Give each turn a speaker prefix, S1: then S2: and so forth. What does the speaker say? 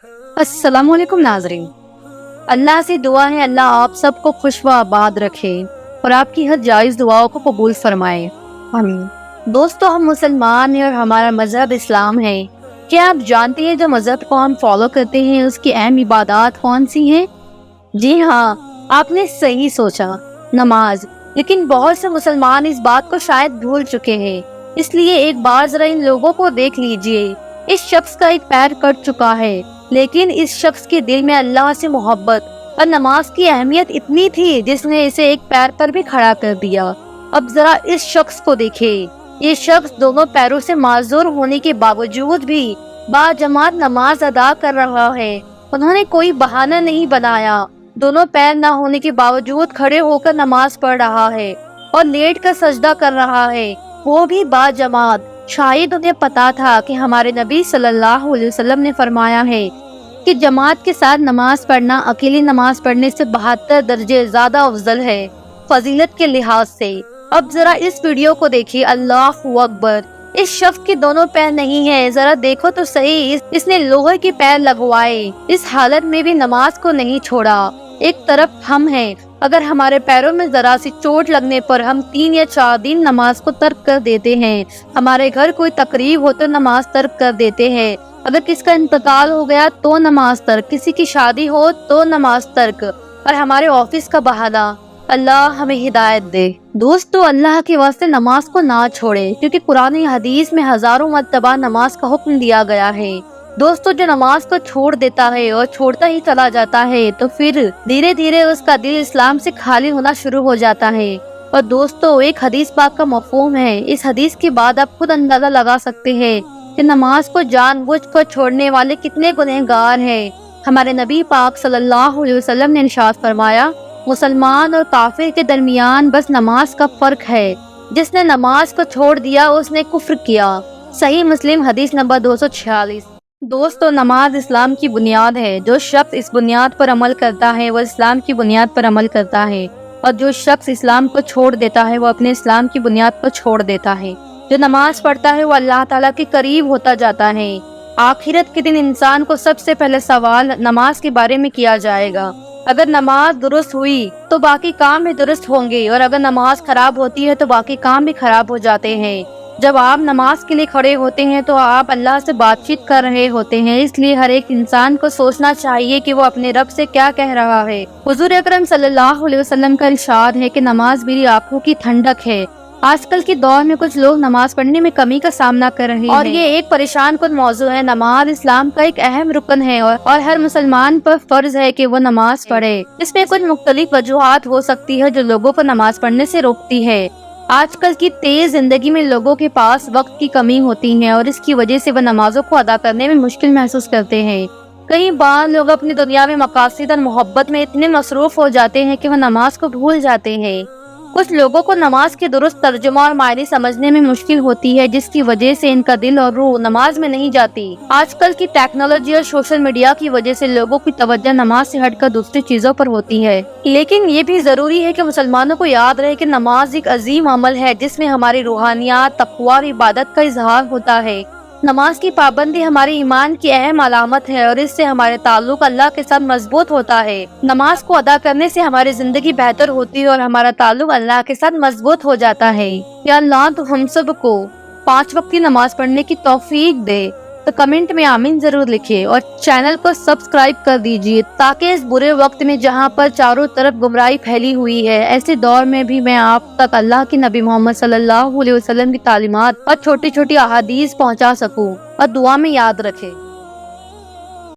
S1: अस्सलाम वालेकुम नाजरीन। अल्लाह से दुआ है अल्लाह आप सबको खुश व आबाद रखे और आपकी हर जायज़ दुआओं को कबूल फरमाए, आमीन। दोस्तों, हम मुसलमान हैं और हमारा मजहब इस्लाम है। क्या आप जानते हैं जो मजहब को हम फॉलो करते हैं उसकी अहम इबादत कौन सी हैं? जी हाँ, आपने सही सोचा, नमाज। लेकिन बहुत से मुसलमान इस बात को शायद भूल चुके हैं, इसलिए एक बार जरा इन लोगों को देख लीजिए। इस शख्स का एक पैर कट चुका है, लेकिन इस शख्स के दिल में अल्लाह से मोहब्बत और नमाज की अहमियत इतनी थी जिसने इसे एक पैर पर भी खड़ा कर दिया। अब जरा इस शख्स को देखें। ये शख्स दोनों पैरों से माजूर होने के बावजूद भी बाजमात नमाज अदा कर रहा है। उन्होंने कोई बहाना नहीं बनाया। दोनों पैर न होने के बावजूद खड़े होकर नमाज पढ़ रहा है और लेट कर सजदा कर रहा है, वो भी बाजमात। शायद उन्हें पता था कि हमारे नबी सल्लल्लाहु अलैहि वसल्लम ने फरमाया है कि जमात के साथ नमाज पढ़ना अकेली नमाज पढ़ने से 72 दर्जे ज्यादा अफजल है फजीलत के लिहाज से। अब जरा इस वीडियो को देखिए। अल्लाहु अकबर। इस शख्स के दोनों पैर नहीं है, जरा देखो तो सही। इसने लोहे के पैर लगवाए, इस हालत में भी नमाज को नहीं छोड़ा। एक तरफ हम हैं, अगर हमारे पैरों में जरा सी चोट लगने पर हम 3 या 4 दिन नमाज को तर्क कर देते हैं। हमारे घर कोई तकरीब हो तो नमाज तर्क कर देते हैं। अगर किसका इंतकाल हो गया तो नमाज तर्क, किसी की शादी हो तो नमाज तर्क, और हमारे ऑफिस का बहाना। अल्लाह हमें हिदायत दे। दोस्तों, अल्लाह के वास्ते नमाज को ना छोड़े, क्योंकि कुरान हदीस में हजारों मर्तबा नमाज का हुक्म दिया गया है। दोस्तों, जो नमाज को छोड़ देता है और छोड़ता ही चला जाता है तो फिर धीरे धीरे उसका दिल इस्लाम से खाली होना शुरू हो जाता है। और दोस्तों, एक हदीस पाक का मफहूम है। इस हदीस के बाद आप खुद अंदाजा लगा सकते हैं कि नमाज को जानबूझकर छोड़ने वाले कितने गुनहगार हैं। हमारे नबी पाक सल्लल्लाहु अलैहि वसल्लम ने इरशाद फरमाया, मुसलमान और काफिर के दरमियान बस नमाज का फर्क है। जिसने नमाज को छोड़ दिया उसने कुफ्र किया। सही मुस्लिम हदीस नंबर 246। दोस्तों, नमाज इस्लाम की बुनियाद है। जो शख्स इस बुनियाद पर अमल करता है वो इस्लाम की बुनियाद पर अमल करता है, और जो शख्स इस्लाम को छोड़ देता है वो अपने इस्लाम की बुनियाद पर छोड़ देता है। जो नमाज पढ़ता है वो अल्लाह ताला के करीब होता जाता है। आखिरत के दिन इंसान को सबसे पहले सवाल नमाज के बारे में किया जाएगा। अगर नमाज दुरुस्त हुई तो बाकी काम भी दुरुस्त होंगे, और अगर नमाज खराब होती है तो बाकी काम भी खराब हो जाते हैं। जब आप नमाज के लिए खड़े होते हैं तो आप अल्लाह से बातचीत कर रहे होते हैं, इसलिए हर एक इंसान को सोचना चाहिए कि वो अपने रब से क्या कह रहा है। हुजूर अकरम सल्लल्लाहु अलैहि वसल्लम का इरशाद है कि नमाज मेरी आंखों की ठंडक है। आजकल के दौर में कुछ लोग नमाज पढ़ने में कमी का सामना कर रहे हैं, और ये एक परेशान कुन मौजू है। नमाज इस्लाम का एक अहम रुकन है और हर मुसलमान पर फर्ज है कि वो नमाज पढ़े। इसमें कुछ मुख्तलिफ वजूहात हो सकती है जो लोगों को नमाज पढ़ने से रोकती है। आजकल की तेज जिंदगी में लोगों के पास वक्त की कमी होती है और इसकी वजह से वह नमाजों को अदा करने में मुश्किल महसूस करते हैं। कई बार लोग अपनी दुनिया में मकासद और मोहब्बत में इतने मसरूफ हो जाते हैं कि वह नमाज को भूल जाते हैं। कुछ लोगों को नमाज के दुरुस्त तर्जुमा और मायने समझने में मुश्किल होती है, जिसकी वजह से इनका दिल और रूह नमाज में नहीं जाती। आजकल की टेक्नोलॉजी और सोशल मीडिया की वजह से लोगों की तवज्जो नमाज से हटकर दूसरी चीजों पर होती है। लेकिन ये भी जरूरी है कि मुसलमानों को याद रहे कि नमाज एक अजीम अमल है जिसमें हमारी रूहानियात, तक़वा और इबादत का इजहार होता है। नमाज की पाबंदी हमारे ईमान की अहम अलामत है और इससे हमारे ताल्लुक अल्लाह के साथ मजबूत होता है। नमाज को अदा करने से हमारी जिंदगी बेहतर होती है और हमारा ताल्लुक अल्लाह के साथ मजबूत हो जाता है। या अल्लाह तो हम सब को 5 वक्त की नमाज पढ़ने की तौफीक दे। तो कमेंट में आमीन जरूर लिखिए और चैनल को सब्सक्राइब कर दीजिए, ताकि इस बुरे वक्त में जहां पर चारों तरफ गुमराही फैली हुई है, ऐसे दौर में भी मैं आप तक अल्लाह के नबी मोहम्मद सल्लल्लाहु अलैहि वसल्लम की तालीमात और छोटी छोटी अहादीस पहुंचा सकूं। और दुआ में याद रखें।